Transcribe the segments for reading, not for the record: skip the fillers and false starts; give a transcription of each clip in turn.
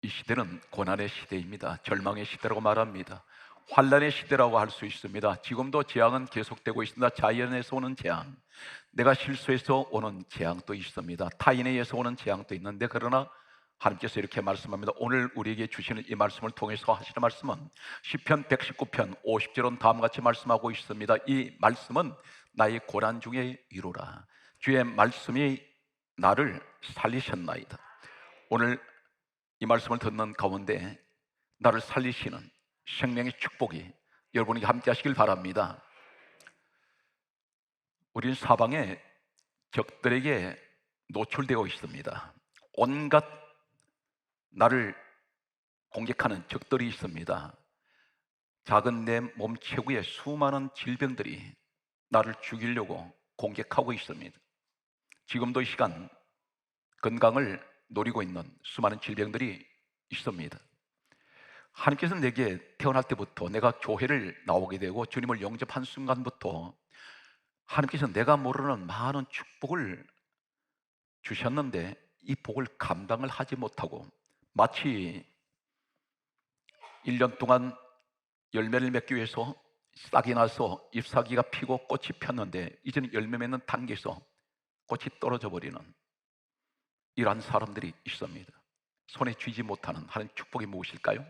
이 시대는 고난의 시대입니다. 절망의 시대라고 말합니다. 환난의 시대라고 할 수 있습니다. 지금도 재앙은 계속되고 있습니다. 자연에서 오는 재앙, 내가 실수해서 오는 재앙도 있습니다. 타인에 의해서 오는 재앙도 있는데, 그러나 하나님께서 이렇게 말씀합니다. 오늘 우리에게 주시는 이 말씀을 통해서 하시는 말씀은 시편 119편 50절은 다음과 같이 말씀하고 있습니다. 이 말씀은 나의 고난 중에 위로라. 주의 말씀이 나를 살리셨나이다. 오늘 이 말씀을 듣는 가운데 나를 살리시는 생명의 축복이 여러분에게 함께 하시길 바랍니다. 우리는 사방에 적들에게 노출되어 있습니다. 온갖 나를 공격하는 적들이 있습니다. 작은 내 몸체구에 수많은 질병들이 나를 죽이려고 공격하고 있습니다. 지금도 이 시간 건강을 노리고 있는 수많은 질병들이 있습니다. 하나님께서 내게 태어날 때부터, 내가 교회를 나오게 되고 주님을 영접한 순간부터 하나님께서 내가 모르는 많은 축복을 주셨는데, 이 복을 감당을 하지 못하고 마치 1년 동안 열매를 맺기 위해서 싹이 나서 잎사귀가 피고 꽃이 폈는데 이제는 열매 맺는 단계에서 꽃이 떨어져 버리는 이러한 사람들이 있습니다. 손에 쥐지 못하는 하나님의 축복이 무엇일까요?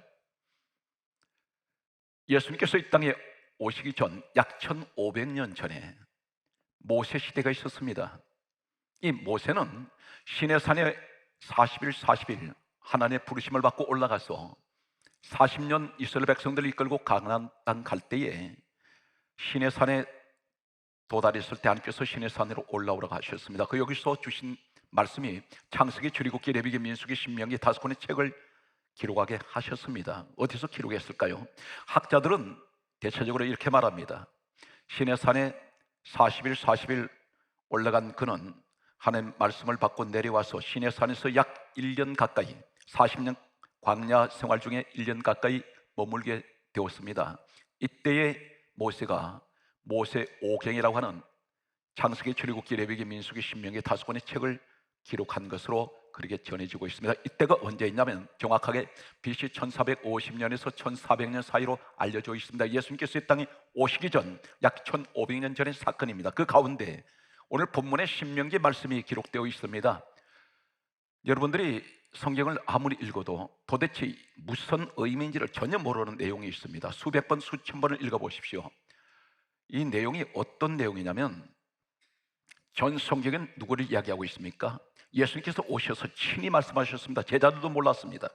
예수님께서 이 땅에 오시기 전 약 1500년 전에 모세 시대가 있었습니다. 이 모세는 시내산에 40일 40일 하나님의 부르심을 받고 올라가서 40년 이스라엘 백성들을 이끌고 가나안 땅 갈 때에 시내산에 도달했을 때 하나님께서 시내산으로 올라오라고 하셨습니다. 그 여기서 주신 말씀이 창세기, 출애굽기, 레위기, 민수기, 신명기 5권의 책을 기록하게 하셨습니다. 어디서 기록했을까요? 학자들은 대체적으로 이렇게 말합니다. 시내산에 40일 40일 올라간 그는 하나님의 말씀을 받고 내려와서 시내산에서 약 1년 가까이, 40년 광야 생활 중에 1년 가까이 머물게 되었습니다. 이때에 모세가 모세 오경이라고 하는 창세기, 출애굽기, 레위기, 민수기, 신명기 5권의 책을 기록한 것으로 그렇게 전해지고 있습니다. 이때가 언제였냐면 정확하게 BC 1450년에서 1400년 사이로 알려져 있습니다. 예수님께서 이 땅에 오시기 전 약 1500년 전의 사건입니다. 그 가운데 오늘 본문에 신명기 말씀이 기록되어 있습니다. 여러분들이 성경을 아무리 읽어도 도대체 무슨 의미인지를 전혀 모르는 내용이 있습니다. 수백 번, 수천 번을 읽어보십시오. 이 내용이 어떤 내용이냐면, 전 성경은 누구를 이야기하고 있습니까? 예수님께서 오셔서 친히 말씀하셨습니다. 제자들도 몰랐습니다.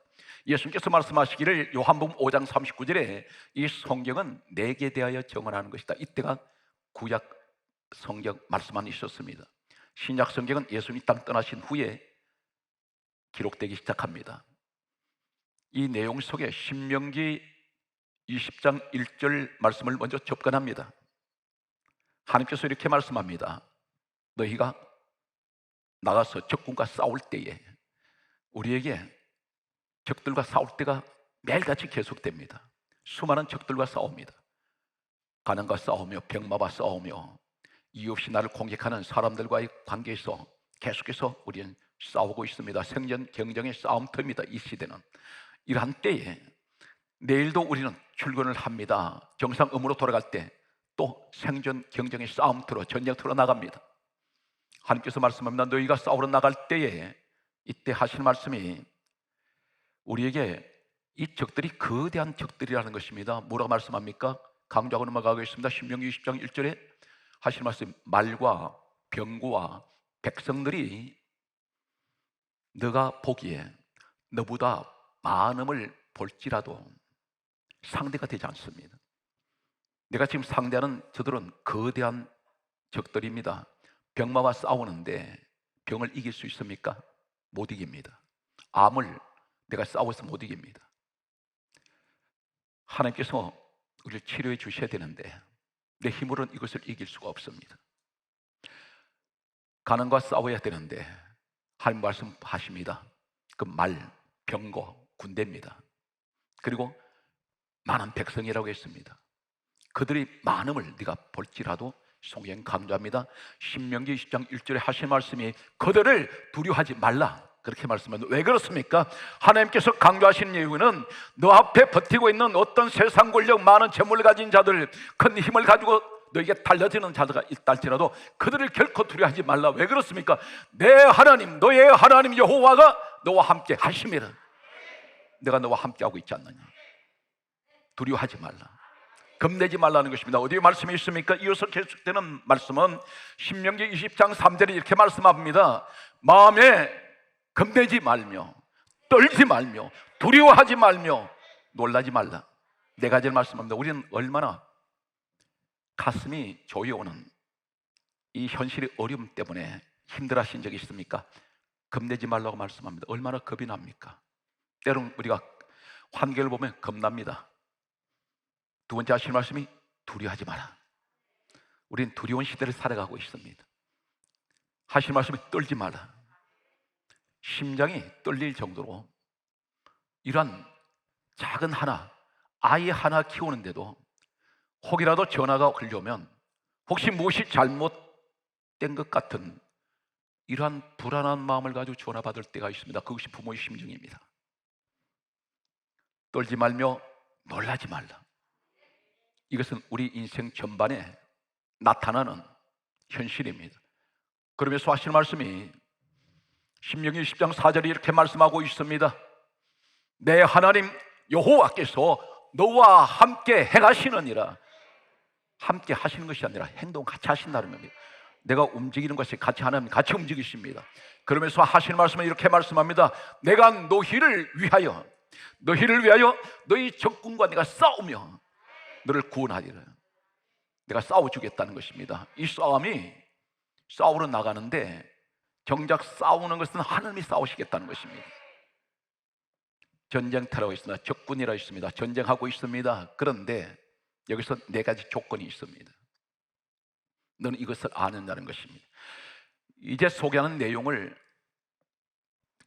예수님께서 말씀하시기를 요한복음 5장 39절에 이 성경은 내게 대하여 정언하는 것이다. 이때가 구약 성경 말씀만 있었습니다. 신약 성경은 예수님이 땅 떠나신 후에 기록되기 시작합니다. 이 내용 속에 신명기 20장 1절 말씀을 먼저 접근합니다. 하나님께서 이렇게 말씀합니다. 너희가 나가서 적군과 싸울 때에, 우리에게 적들과 싸울 때가 매일같이 계속됩니다. 수많은 적들과 싸웁니다. 가난과 싸우며 병마와 싸우며 이유 없이 나를 공격하는 사람들과의 관계에서 계속해서 우리는 싸우고 있습니다. 생존 경쟁의 싸움터입니다. 이 시대는. 이러한 때에 내일도 우리는 출근을 합니다. 정상 업무로 돌아갈 때 또 생존 경쟁의 싸움터로, 전쟁터로 나갑니다. 하나님께서 말씀합니다. 너희가 싸우러 나갈 때에, 이때 하시는 말씀이 우리에게 이 적들이 거대한 적들이라는 것입니다. 뭐라고 말씀합니까? 강조하고 넘어가겠습니다. 신명기 20장 1절에 하시는 말씀, 말과 병거와 백성들이 너가 보기에 너보다 많음을 볼지라도 상대가 되지 않습니다. 내가 지금 상대하는 저들은 거대한 적들입니다. 병마와 싸우는데 병을 이길 수 있습니까? 못 이깁니다. 암을 내가 싸워서 못 이깁니다. 하나님께서 우리를 치료해 주셔야 되는데 내 힘으로는 이것을 이길 수가 없습니다. 가난과 싸워야 되는데 하나님 말씀하십니다. 그 말, 병거, 군대입니다. 그리고 많은 백성이라고 했습니다. 그들이 많음을 네가 볼지라도 성경 강조합니다. 신명기 20장 1절에 하신 말씀이 그들을 두려워하지 말라. 그렇게 말씀합니다. 왜 그렇습니까? 하나님께서 강조하시는 이유는 너 앞에 버티고 있는 어떤 세상 권력 많은 재물을 가진 자들, 큰 힘을 가지고 너에게 달려드는 자들가 있다 할지라도 그들을 결코 두려워하지 말라. 왜 그렇습니까? 내 하나님, 너의 하나님 여호와가 너와 함께 하심이라. 내가 너와 함께 하고 있지 않느냐. 두려워하지 말라, 겁내지 말라는 것입니다. 어디에 말씀이 있습니까? 이어서 계속되는 말씀은 신명기 20장 3절에 이렇게 말씀합니다. 마음에 겁내지 말며 떨지 말며 두려워하지 말며 놀라지 말라. 네 가지를 말씀합니다. 우리는 얼마나 가슴이 조여오는 이 현실의 어려움 때문에 힘들어하신 적이 있습니까? 겁내지 말라고 말씀합니다. 얼마나 겁이 납니까? 때로는 우리가 환경을 보면 겁납니다. 두 번째 하시는 말씀이 두려워하지 마라. 우리는 두려운 시대를 살아가고 있습니다. 하시는 말씀이 떨지 마라. 심장이 떨릴 정도로 이러한 작은 하나, 아이 하나 키우는데도 혹이라도 전화가 걸려오면 혹시 무엇이 잘못된 것 같은 이러한 불안한 마음을 가지고 전화 받을 때가 있습니다. 그것이 부모의 심정입니다. 떨지 말며 놀라지 말라. 이것은 우리 인생 전반에 나타나는 현실입니다. 그러면서 하시는 말씀이 신명기 10장 4절에 이렇게 말씀하고 있습니다. 내 하나님 여호와께서 너와 함께 행하시느니라. 함께 하시는 것이 아니라 행동 같이 하신다는 겁니다. 내가 움직이는 것이 같이 하나님 같이 움직이십니다. 그러면서 하시는 말씀은 이렇게 말씀합니다. 내가 너희를 위하여 너희 적군과 내가 싸우며 너를 구원하리라. 내가 싸워주겠다는 것입니다. 이 싸움이 싸우러 나가는데 정작 싸우는 것은 하나님이 싸우시겠다는 것입니다. 전쟁터라고 있습니다. 적군이라고 있습니다. 전쟁하고 있습니다. 그런데 여기서 네 가지 조건이 있습니다. 너는 이것을 아는다는 것입니다. 이제 소개하는 내용을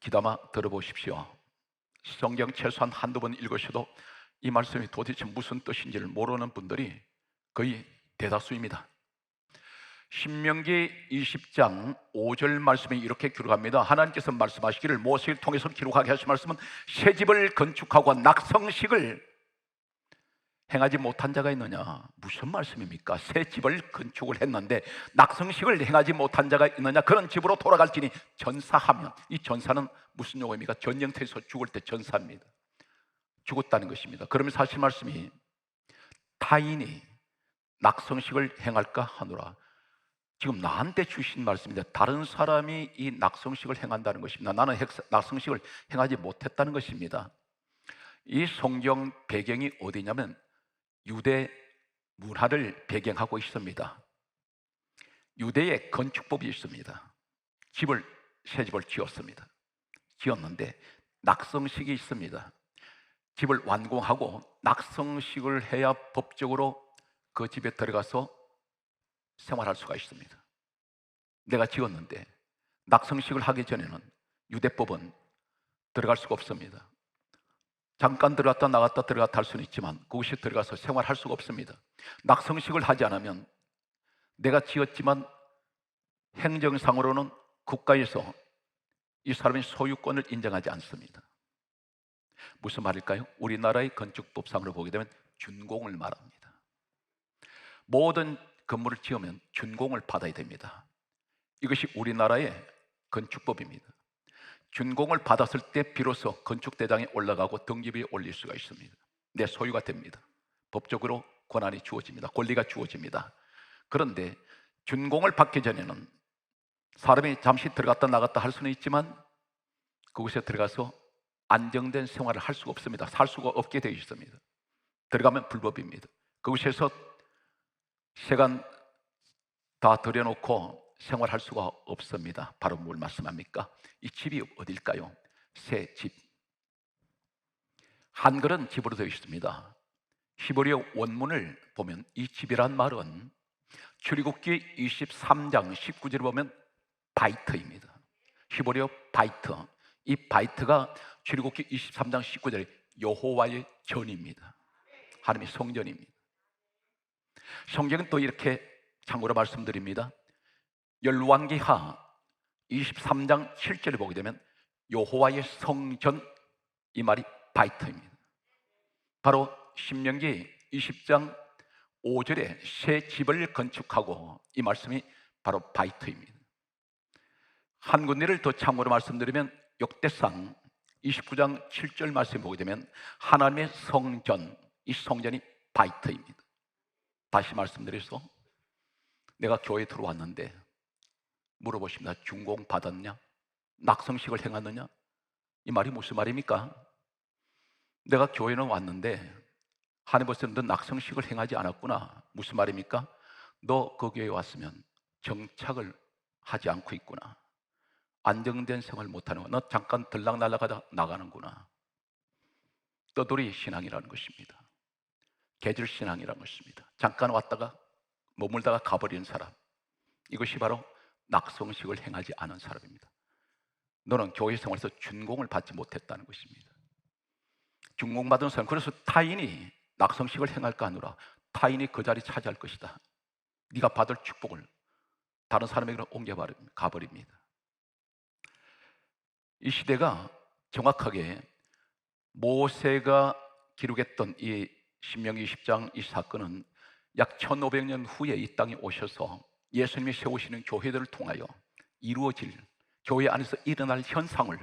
귀담아 들어보십시오. 성경 최소한 한두 번 읽으셔도 이 말씀이 도대체 무슨 뜻인지를 모르는 분들이 거의 대다수입니다. 신명기 20장 5절 말씀이 이렇게 기록합니다. 하나님께서 말씀하시기를 모세를 통해서 기록하게 하신 말씀은 새집을 건축하고 낙성식을 행하지 못한 자가 있느냐? 무슨 말씀입니까? 새 집을 건축을 했는데 낙성식을 행하지 못한 자가 있느냐? 그런 집으로 돌아갈지니 전사하면, 이 전사는 무슨 용어입니까? 전쟁터에서 죽을 때 전사입니다. 죽었다는 것입니다. 그러면서 하신 말씀이 타인이 낙성식을 행할까 하노라. 지금 나한테 주신 말씀인데 다른 사람이 이 낙성식을 행한다는 것입니다. 나는 낙성식을 행하지 못했다는 것입니다. 이 성경 배경이 어디냐면 유대 문화를 배경하고 있습니다. 유대의 건축법이 있습니다. 새 집을 지었는데 낙성식이 있습니다. 집을 완공하고 낙성식을 해야 법적으로 그 집에 들어가서 생활할 수가 있습니다. 내가 지었는데 낙성식을 하기 전에는 유대법은 들어갈 수가 없습니다. 잠깐 들어갔다 나갔다 들어갔다 할 수는 있지만 그곳에 들어가서 생활할 수가 없습니다. 낙성식을 하지 않으면 내가 지었지만 행정상으로는 국가에서 이 사람의 소유권을 인정하지 않습니다. 무슨 말일까요? 우리나라의 건축법상으로 보게 되면 준공을 말합니다. 모든 건물을 지으면 준공을 받아야 됩니다. 이것이 우리나라의 건축법입니다. 준공을 받았을 때 비로소 건축대장에 올라가고 등기부에 올릴 수가 있습니다. 내 소유가 됩니다. 법적으로 권한이 주어집니다. 권리가 주어집니다. 그런데 준공을 받기 전에는 사람이 잠시 들어갔다 나갔다 할 수는 있지만 그곳에 들어가서 안정된 생활을 할 수가 없습니다. 살 수가 없게 되어 있습니다. 들어가면 불법입니다. 그곳에서 세간 다 들여놓고 생활할 수가 없습니다. 바로 뭘 말씀합니까? 이 집이 어딜까요? 새 집. 한글은 집으로 되어 있습니다. 히브리어 원문을 보면 이 집이란 말은 출애굽기 23장 19절을 보면 바이트입니다. 히브리어 바이트. 이 바이트가 출애굽기 23장 19절에 여호와의 전입니다. 하나님의 성전입니다. 성경은 또 이렇게 참고로 말씀드립니다. 열왕기하 23장 7절을 보게 되면 여호와의 성전, 이 말이 바이트입니다. 바로 신명기 20장 5절에 새 집을 건축하고, 이 말씀이 바로 바이트입니다. 한 군데를 더 참고로 말씀드리면 역대상 29장 7절 말씀 보게 되면 하나님의 성전, 이 성전이 바이트입니다. 다시 말씀드려서 내가 교회에 들어왔는데 물어보십니다. 준공 받았냐? 낙성식을 행하느냐? 이 말이 무슨 말입니까? 내가 교회는 왔는데 하나님 벌써 너 낙성식을 행하지 않았구나. 무슨 말입니까? 너 그 교회에 왔으면 정착을 하지 않고 있구나. 안정된 생활 못하는구나. 너 잠깐 들락날락하다 나가는구나. 떠돌이 신앙이라는 것입니다. 계절 신앙이라는 것입니다. 잠깐 왔다가 머물다가 가버리는 사람, 이것이 바로 낙성식을 행하지 않은 사람입니다. 너는 교회 생활에서 준공을 받지 못했다는 것입니다. 준공받은 사람, 그래서 타인이 낙성식을 행할까 하노라. 타인이 그 자리 차지할 것이다. 네가 받을 축복을 다른 사람에게로 가버립니다. 이 시대가 정확하게 모세가 기록했던 이 신명기 20장 이 사건은 약 1500년 후에 이 땅에 오셔서 예수님이 세우시는 교회들을 통하여 이루어질, 교회 안에서 일어날 현상을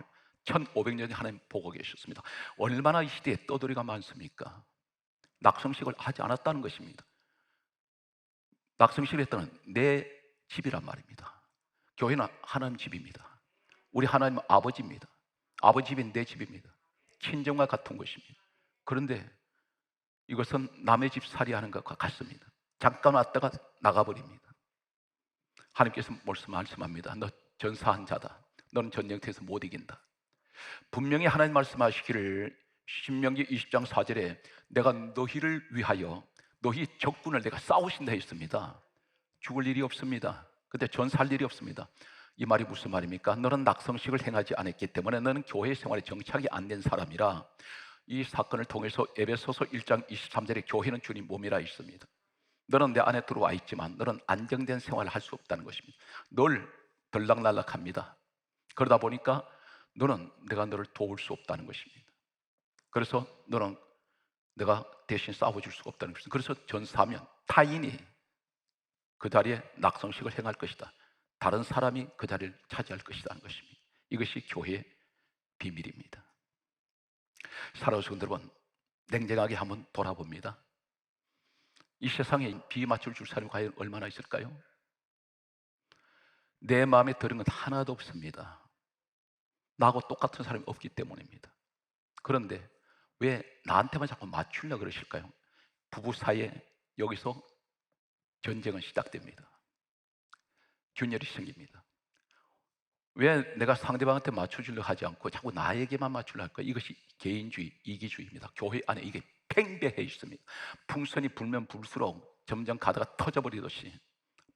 1500년에 하나님 보고 계셨습니다. 얼마나 이 시대에 떠돌이가 많습니까? 낙성식을 하지 않았다는 것입니다. 낙성식을 했다는 내 집이란 말입니다. 교회는 하나님 집입니다. 우리 하나님 아버지입니다. 아버지 집인 내 집입니다. 친정과 같은 것입니다. 그런데 이것은 남의 집 살이하는 것과 같습니다. 잠깐 왔다가 나가버립니다. 하나님께서 말씀합니다. 너 전사한 자다. 너는 전쟁터에서 못 이긴다. 분명히 하나님 말씀하시기를 신명기 20장 4절에 내가 너희를 위하여 너희 적군을 내가 싸우신다 했습니다. 죽을 일이 없습니다. 근데 전사할 일이 없습니다. 이 말이 무슨 말입니까? 너는 낙성식을 행하지 않았기 때문에 너는 교회 생활에 정착이 안 된 사람이라. 이 사건을 통해서 에베소서 1장 23절에 교회는 주님 몸이라 있습니다. 너는 내 안에 들어와 있지만 너는 안정된 생활을 할 수 없다는 것입니다. 늘 들락날락합니다. 그러다 보니까 내가 너를 도울 수 없다는 것입니다. 그래서 너는 내가 대신 싸워줄 수가 없다는 것입니다. 그래서 전사하면 타인이 그 자리에 낙성식을 행할 것이다. 다른 사람이 그 자리를 차지할 것이라는 것입니다. 이것이 교회의 비밀입니다. 살아오신 여러분, 냉정하게 한번 돌아봅니다. 이 세상에 비 맞출 줄 사람이 과연 얼마나 있을까요? 내 마음에 드는 건 하나도 없습니다. 나하고 똑같은 사람이 없기 때문입니다. 그런데 왜 나한테만 자꾸 맞추려고 그러실까요? 부부 사이에 여기서 전쟁은 시작됩니다. 균열이 생깁니다. 왜 내가 상대방한테 맞춰주려고 하지 않고 자꾸 나에게만 맞추려고 할까? 이것이 개인주의, 이기주의입니다. 교회 안에 이게 팽배해 있습니다. 풍선이 불면 불수록 점점 가다가 터져버리듯이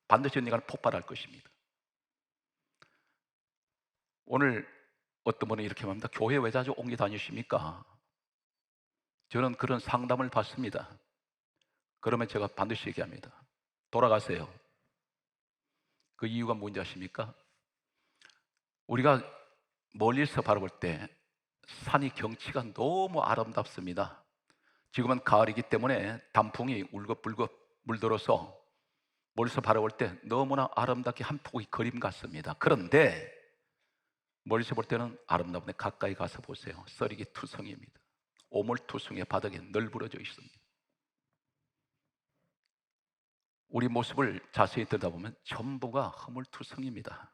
반드시 언젠가는 폭발할 것입니다. 오늘 어떤 분은 이렇게 말합니다. 교회 왜 자주 옮겨 다니십니까? 저는 그런 상담을 받습니다. 그러면 제가 반드시 얘기합니다. 돌아가세요. 그 이유가 뭔지 아십니까? 우리가 멀리서 바라볼 때 산이 경치가 너무 아름답습니다. 지금은 가을이기 때문에 단풍이 울긋불긋 물들어서 멀리서 바라볼 때 너무나 아름답게 한 폭의 그림 같습니다. 그런데 멀리서 볼 때는 아름다운데 가까이 가서 보세요. 썰이기 투성입니다. 오물투성의 바닥에 널브러져 있습니다. 우리 모습을 자세히 들여다보면 전부가 허물투성입니다.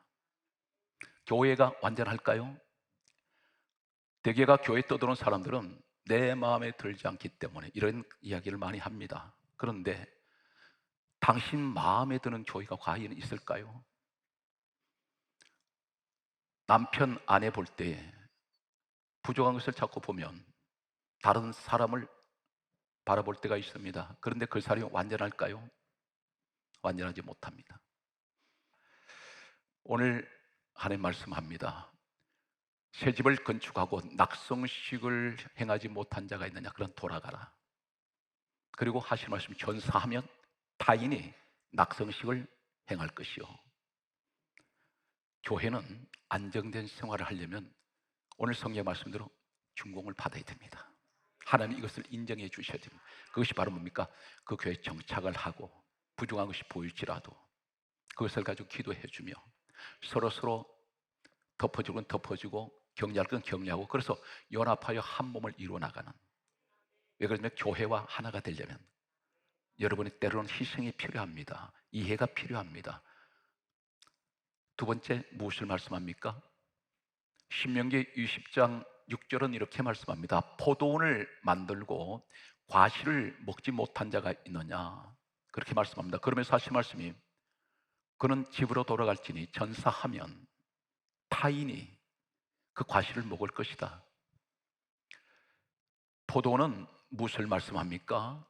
교회가 완전할까요? 대개가 교회 떠도는 사람들은 내 마음에 들지 않기 때문에 이런 이야기를 많이 합니다. 그런데 당신 마음에 드는 교회가 과연 있을까요? 남편, 아내 볼 때 부족한 것을 자꾸 보면 다른 사람을 바라볼 때가 있습니다. 그런데 그 사람이 완전할까요? 완전하지 못합니다. 오늘 하나님 말씀합니다. 새 집을 건축하고 낙성식을 행하지 못한 자가 있느냐? 그럼 돌아가라. 그리고 하시는 말씀이 전사하면 타인이 낙성식을 행할 것이요. 교회는 안정된 생활을 하려면 오늘 성경 말씀대로 준공을 받아야 됩니다. 하나님 이것을 인정해 주셔야 됩니다. 그것이 바로 뭡니까? 그 교회에 정착을 하고 부족한 것이 보일지라도 그것을 가지고 기도해 주며 서로 덮어주고는 덮어주고 격려할 건 격려하고, 그래서 연합하여 한 몸을 이루어 나가는, 왜 그러냐면 교회와 하나가 되려면 여러분이 때로는 희생이 필요합니다. 이해가 필요합니다. 두 번째, 무엇을 말씀합니까? 신명기 20장 6절은 이렇게 말씀합니다. 포도원을 만들고 과실을 먹지 못한 자가 있느냐, 그렇게 말씀합니다. 그러면서 하신 말씀이, 그는 집으로 돌아갈지니 전사하면 타인이 그 과실을 먹을 것이다. 포도원은 무엇을 말씀합니까?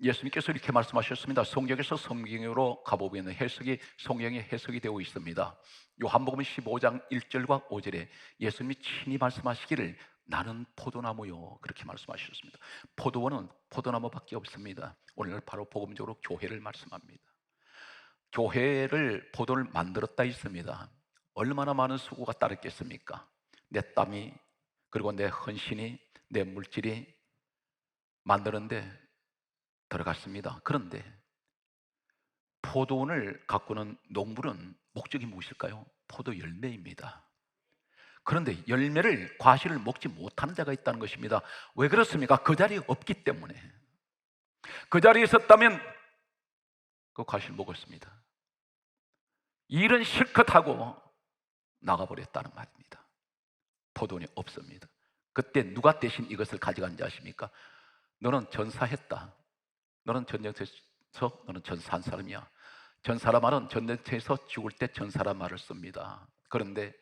예수님께서 이렇게 말씀하셨습니다. 성경에서 성경으로 가보면 해석이, 성경에 해석이 되어 있습니다. 요한복음 15장 1절과 5절에 예수님이 친히 말씀하시기를 나는 포도나무요, 그렇게 말씀하셨습니다. 포도원은 포도나무밖에 없습니다. 오늘 바로 복음적으로 교회를 말씀합니다. 교회를, 포도를 만들었다 있습니다. 얼마나 많은 수고가 따랐겠습니까? 내 땀이, 그리고 내 헌신이, 내 물질이 만드는데 들어갔습니다. 그런데 포도원을 가꾸는 농부는 목적이 무엇일까요? 포도 열매입니다. 그런데 열매를, 과실을 먹지 못하는 자가 있다는 것입니다. 왜 그렇습니까? 그 자리에 없기 때문에. 그 자리에 있었다면 그 과실 먹었습니다. 일은 실컷 하고 나가버렸다는 말입니다. 포도원이 없습니다. 그때 누가 대신 이것을 가져간지 아십니까? 너는 전사했다. 너는 전쟁터에서 너는 전사한 사람이야. 전사라 말은 전쟁터에서 죽을 때 전사라 말을 씁니다. 그런데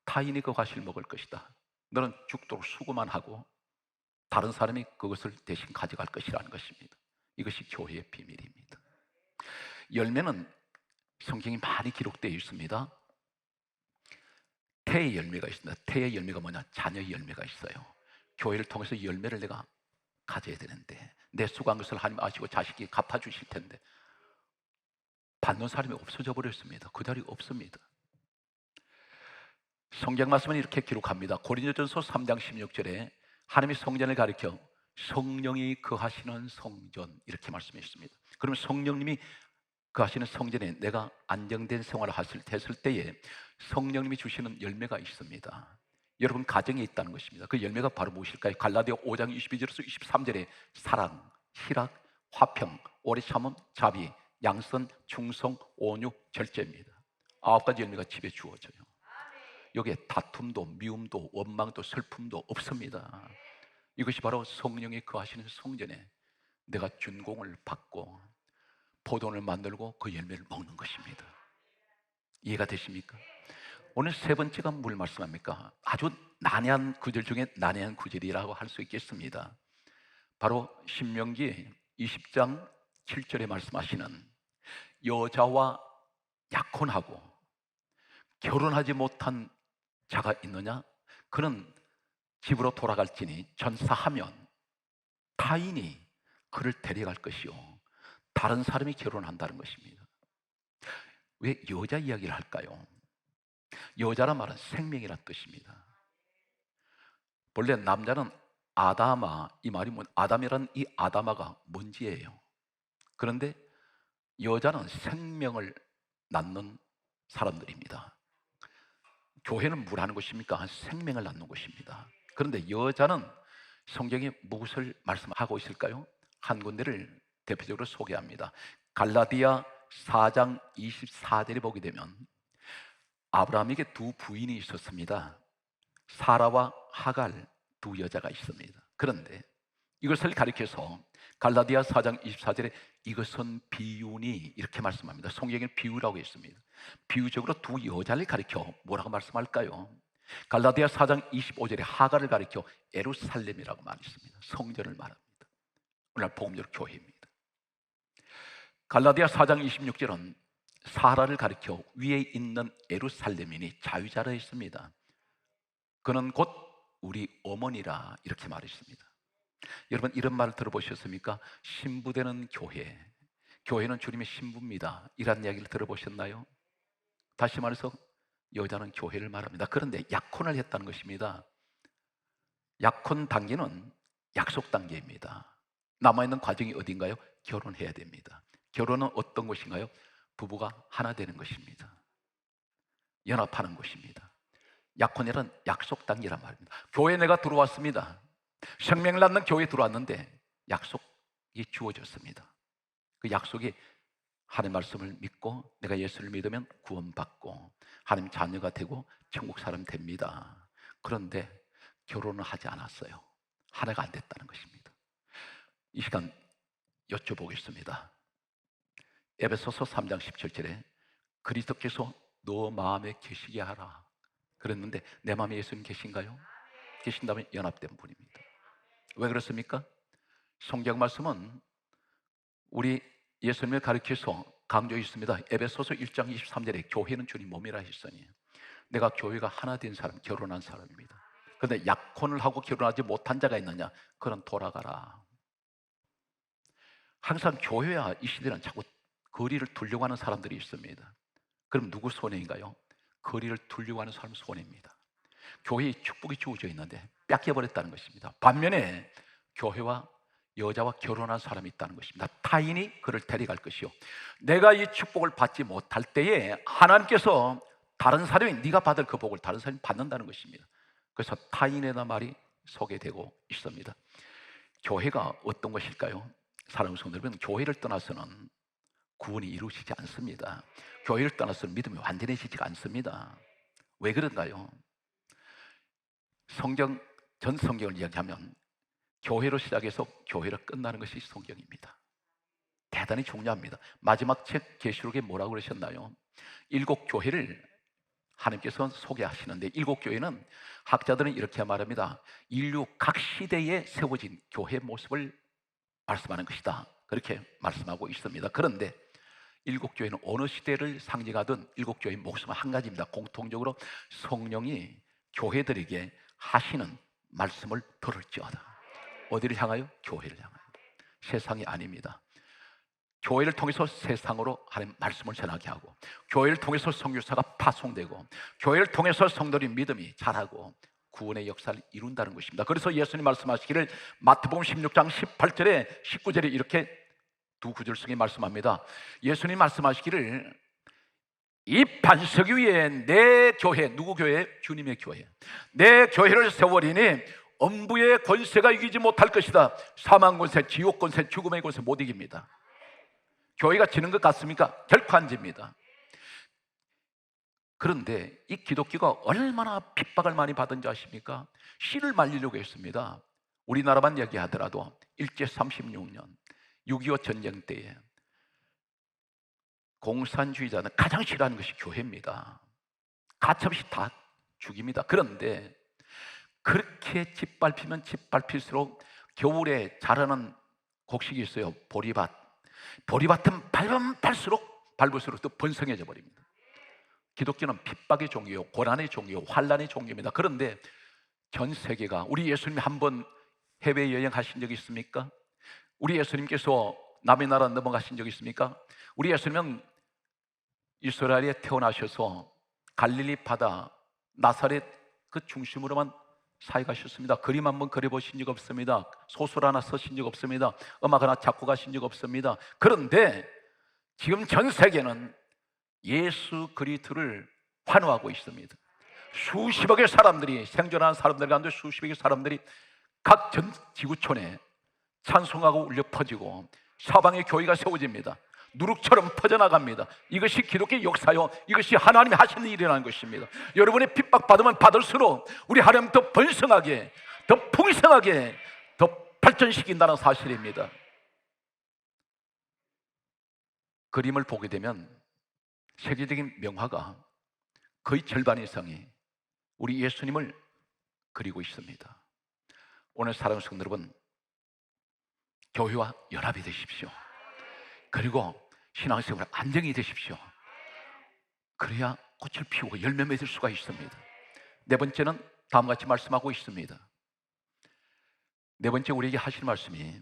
타인이 그 과실 먹을 것이다. 너는 죽도록 수고만 하고 다른 사람이 그것을 대신 가져갈 것이라는 것입니다. 이것이 교회의 비밀입니다. 열매는 성경이 많이 기록되어 있습니다. 태의 열매가 있습니다. 태의 열매가 뭐냐? 자녀의 열매가 있어요. 교회를 통해서 열매를 내가 가져야 되는데, 내 수고한 것을 하나님 아시고 자식이 갚아주실 텐데 받는 사람이 없어져 버렸습니다. 그 자리 없습니다. 성경 말씀은 이렇게 기록합니다. 고린도전서 3장 16절에 하나님이 성전을 가리켜 성령이 거하시는 성전, 이렇게 말씀했습니다. 그러면 성령님이 거하시는 성전에 내가 안정된 생활을 했을 때에 성령님이 주시는 열매가 있습니다. 여러분 가정에 있다는 것입니다. 그 열매가 바로 무엇일까요? 갈라디아 5장 22절에서 23절에 사랑, 희락, 화평, 오래 참음, 자비, 양선, 충성, 온유, 절제입니다. 9가지 열매가 집에 주어져요. 여기에 다툼도, 미움도, 원망도, 슬픔도 없습니다. 이것이 바로 성령이 거하시는 성전에 내가 준공을 받고 포도원을 만들고 그 열매를 먹는 것입니다. 이해가 되십니까? 오늘 세 번째가 뭘 말씀합니까? 아주 난해한 구절 중에 난해한 구절이라고 할 수 있겠습니다. 바로 신명기 20장 7절에 말씀하시는, 여자와 약혼하고 결혼하지 못한 자가 있느냐? 그는 집으로 돌아갈지니 전사하면 타인이 그를 데려갈 것이요, 다른 사람이 결혼한다는 것입니다. 왜 여자 이야기를 할까요? 여자란 말은 생명이란 뜻입니다. 본래 남자는 아다마, 이 말이 아담이란 이 아다마가 먼지예요. 그런데 여자는 생명을 낳는 사람들입니다. 교회는 뭘 하는 것입니까? 생명을 낳는 것입니다. 그런데 여자는 성경에 무엇을 말씀하고 있을까요? 한 군데를 대표적으로 소개합니다. 갈라디아 4장 24절에 보게 되면 아브라함에게 두 부인이 있었습니다. 사라와 하갈, 두 여자가 있습니다. 그런데 이것을 가리켜서 갈라디아 4장 24절에 이것은 비유니, 이렇게 말씀합니다. 성경에 비유라고 있습니다. 비유적으로 두 여자를 가리켜 뭐라고 말씀할까요? 갈라디아 4장 25절에 하갈을 가리켜 예루살렘이라고 말했습니다. 성전을 말합니다. 오늘날 복음적 교회입니다. 갈라디아 4장 26절은 사라를 가리켜 위에 있는 예루살렘이니 자유자라 했습니다. 그는 곧 우리 어머니라, 이렇게 말했습니다. 여러분 이런 말을 들어보셨습니까? 신부되는 교회, 교회는 주님의 신부입니다, 이런 이야기를 들어보셨나요? 다시 말해서 여자는 교회를 말합니다. 그런데 약혼을 했다는 것입니다. 약혼 단계는 약속 단계입니다. 남아있는 과정이 어딘가요? 결혼해야 됩니다. 결혼은 어떤 것인가요? 부부가 하나 되는 것입니다. 연합하는 것입니다. 약혼이란 약속 단계란 말입니다. 교회에 내가 들어왔습니다. 생명을 낳는 교회에 들어왔는데 약속이 주어졌습니다. 그 약속이 하나님 말씀을 믿고 내가 예수를 믿으면 구원받고 하나님 자녀가 되고 천국 사람 됩니다. 그런데 결혼을 하지 않았어요. 하나가 안 됐다는 것입니다. 이 시간 여쭤보겠습니다. 에베소서 3장 17절에 그리스도께서 너 마음에 계시게 하라 그랬는데 내 마음에 예수님 계신가요? 계신다면 연합된 분입니다. 왜 그렇습니까? 성경 말씀은 우리 예수님을 가리켜서 강조했습니다. 에베소서 1장 23절에 교회는 주님 몸이라 했으니 내가 교회가 하나 된 사람, 결혼한 사람입니다. 그런데 약혼을 하고 결혼하지 못한 자가 있느냐? 그런 돌아가라. 항상 교회와 이 시대는 자꾸 거리를 두려고 하는 사람들이 있습니다. 그럼 누구 손해인가요? 거리를 두려고 하는 사람 손해입니다. 교회에 축복이 주어져 있는데 뺏겨버렸다는 것입니다. 반면에 교회와 여자와 결혼한 사람이 있다는 것입니다. 타인이 그를 데려갈 것이요, 내가 이 축복을 받지 못할 때에 하나님께서 다른 사람이 네가 받을 그 복을 다른 사람이 받는다는 것입니다. 그래서 타인의 말이 소개되고 있습니다. 교회가 어떤 것일까요? 사랑하는 성도 여러분, 교회를 떠나서는 구원이 이루어지지 않습니다. 교회를 떠나서는 믿음이 완전해지지가 않습니다. 왜 그런가요? 전 성경을 이야기하면 교회로 시작해서 교회로 끝나는 것이 성경입니다. 대단히 중요합니다. 마지막 책 계시록에 뭐라고 그러셨나요? 7교회를 하나님께서 소개하시는데 7교회는 학자들은 이렇게 말합니다. 인류 각 시대에 세워진 교회의 모습을 말씀하는 것이다, 그렇게 말씀하고 있습니다. 그런데 7교회는 어느 시대를 상징하든 7교회의 목숨은 한 가지입니다. 공통적으로 성령이 교회들에게 하시는 말씀을 들을지어다. 어디를 향하여? 교회를 향하여. 세상이 아닙니다. 교회를 통해서 세상으로 하나님 말씀을 전하게 하고, 교회를 통해서 선교사가 파송되고, 교회를 통해서 성도의 믿음이 자라고 구원의 역사를 이룬다는 것입니다. 그래서 예수님 말씀하시기를 마태복음 16장 18절에 19절에 이렇게 두 구절 속에 말씀합니다. 예수님 말씀하시기를 이 반석 위에 내 교회, 누구 교회? 주님의 교회, 내 교회를 세워리니 엄부의 권세가 이기지 못할 것이다. 사망 권세, 지옥 권세, 죽음의 권세 못 이깁니다. 교회가 지는 것 같습니까? 결코 안 집니다. 그런데 이 기독교가 얼마나 핍박을 많이 받은 줄 아십니까? 씨를 말리려고 했습니다. 우리나라만 얘기하더라도 일제 36년 6.25 전쟁 때에 공산주의자는 가장 싫어하는 것이 교회입니다. 가차없이 다 죽입니다. 그런데 그렇게 짓밟히면 짓밟힐수록 겨울에 자라는 곡식이 있어요. 보리밭. 보리밭은 밟으면 밟을수록 또 번성해져 버립니다. 기독교는 핍박의 종이요, 고난의 종이요, 환난의 종교입니다. 그런데 전 세계가, 우리 예수님이 한번 해외여행 하신 적이 있습니까? 우리 예수님께서 남의 나라 넘어가신 적이 있습니까? 우리 예수님은 이스라엘에 태어나셔서 갈릴리 바다 나사렛 그 중심으로만 사역하셨습니다. 그림 한번 그려보신 적 없습니다. 소설 하나 쓰신 적 없습니다. 음악 하나 작곡하신 적 없습니다. 그런데 지금 전 세계는 예수 그리스도를 환호하고 있습니다. 수십억의 사람들이, 생존하는 사람들 가운데 수십억의 사람들이 각 전 지구촌에 찬송하고 울려 퍼지고 사방에 교회가 세워집니다. 누룩처럼 퍼져나갑니다. 이것이 기독교의 역사요, 이것이 하나님이 하시는 일이라는 것입니다. 여러분이 핍박받으면 받을수록 우리 하나님 더 번성하게, 더 풍성하게, 더 발전시킨다는 사실입니다. 그림을 보게 되면 세계적인 명화가 거의 절반 이상이 우리 예수님을 그리고 있습니다. 오늘 사랑하는 성도 여러분, 교회와 연합이 되십시오. 그리고 신앙생활 안정이 되십시오. 그래야 꽃을 피우고 열매 맺을 수가 있습니다. 네 번째는 다음과 같이 말씀하고 있습니다. 네 번째 우리에게 하실 말씀이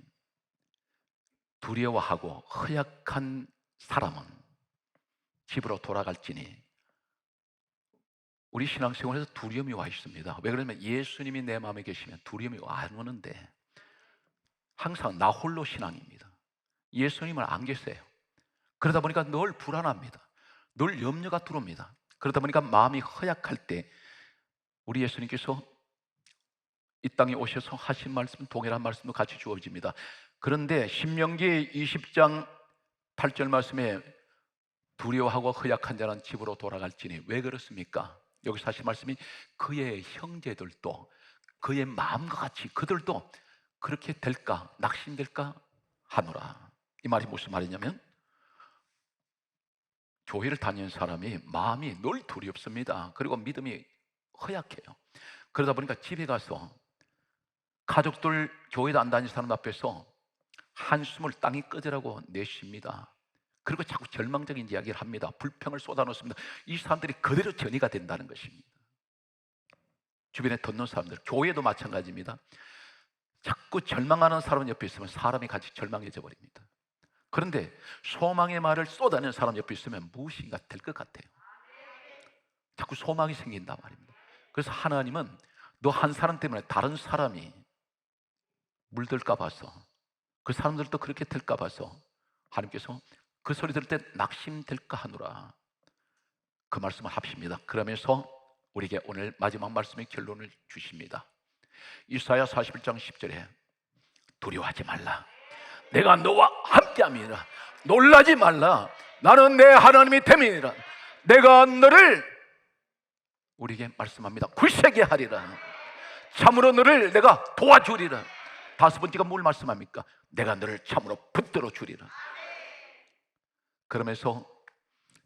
두려워하고 허약한 사람은 집으로 돌아갈지니 우리 신앙생활에서 두려움이 와 있습니다. 왜 그러냐면 예수님이 내 마음에 계시면 두려움이 안 오는데 항상 나 홀로 신앙입니다. 예수님은 안 계세요. 그러다 보니까 늘 불안합니다. 늘 염려가 들어옵니다. 그러다 보니까 마음이 허약할 때 우리 예수님께서 이 땅에 오셔서 하신 말씀, 동일한 말씀도 같이 주어집니다. 그런데 신명기 20장 8절 말씀에 두려워하고 허약한 자는 집으로 돌아갈지니, 왜 그렇습니까? 여기서 하신 말씀이 그의 형제들도 그의 마음과 같이 그들도 그렇게 될까, 낙심될까 하노라. 이 말이 무슨 말이냐면 교회를 다니는 사람이 마음이 늘 두렵습니다. 그리고 믿음이 허약해요. 그러다 보니까 집에 가서 가족들, 교회도 안 다니는 사람 앞에서 한숨을 땅이 꺼지라고 내쉽니다. 그리고 자꾸 절망적인 이야기를 합니다. 불평을 쏟아놓습니다. 이 사람들이 그대로 전이가 된다는 것입니다. 주변에 듣는 사람들, 교회도 마찬가지입니다. 자꾸 절망하는 사람 옆에 있으면 사람이 같이 절망해져 버립니다. 그런데 소망의 말을 쏟아내는 사람 옆에 있으면 무엇인가 될 것 같아요. 자꾸 소망이 생긴단 말입니다. 그래서 하나님은 너 한 사람 때문에 다른 사람이 물들까 봐서, 그 사람들도 그렇게 될까 봐서 하나님께서 그 소리 들을 때 낙심될까 하노라, 그 말씀을 하십니다. 그러면서 우리에게 오늘 마지막 말씀의 결론을 주십니다. 이사야 41장 10절에 두려워하지 말라, 내가 너와 함께함이라. 놀라지 말라, 나는 내 하나님이 됨이니라. 내가 너를, 우리에게 말씀합니다, 굳세게 하리라. 참으로 너를 내가 도와주리라. 다섯 번째가 뭘 말씀합니까? 내가 너를 참으로 붙들어 주리라. 그러면서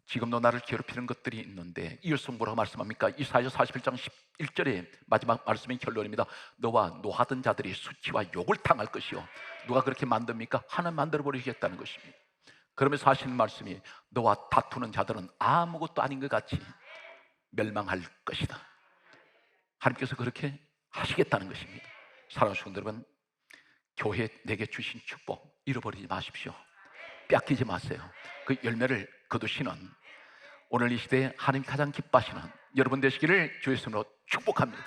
지금도 나를 괴롭히는 것들이 있는데 이어서 뭐라고 말씀합니까? 이사야 41장 11절에 마지막 말씀의 결론입니다. 너와 노하던 자들이 수치와 욕을 당할 것이요. 누가 그렇게 만듭니까? 하나님 만들어 버리시겠다는 것입니다. 그러면서 하시는 말씀이 너와 다투는 자들은 아무것도 아닌 것 같이 멸망할 것이다. 하나님께서 그렇게 하시겠다는 것입니다. 사랑하는 성도 여러분, 교회 내게 주신 축복 잃어버리지 마십시오. 뺏기지 마세요. 그 열매를 거두시는 오늘 이 시대에 하나님 가장 기뻐하시는 여러분 되시기를 주의 이름으로 축복합니다.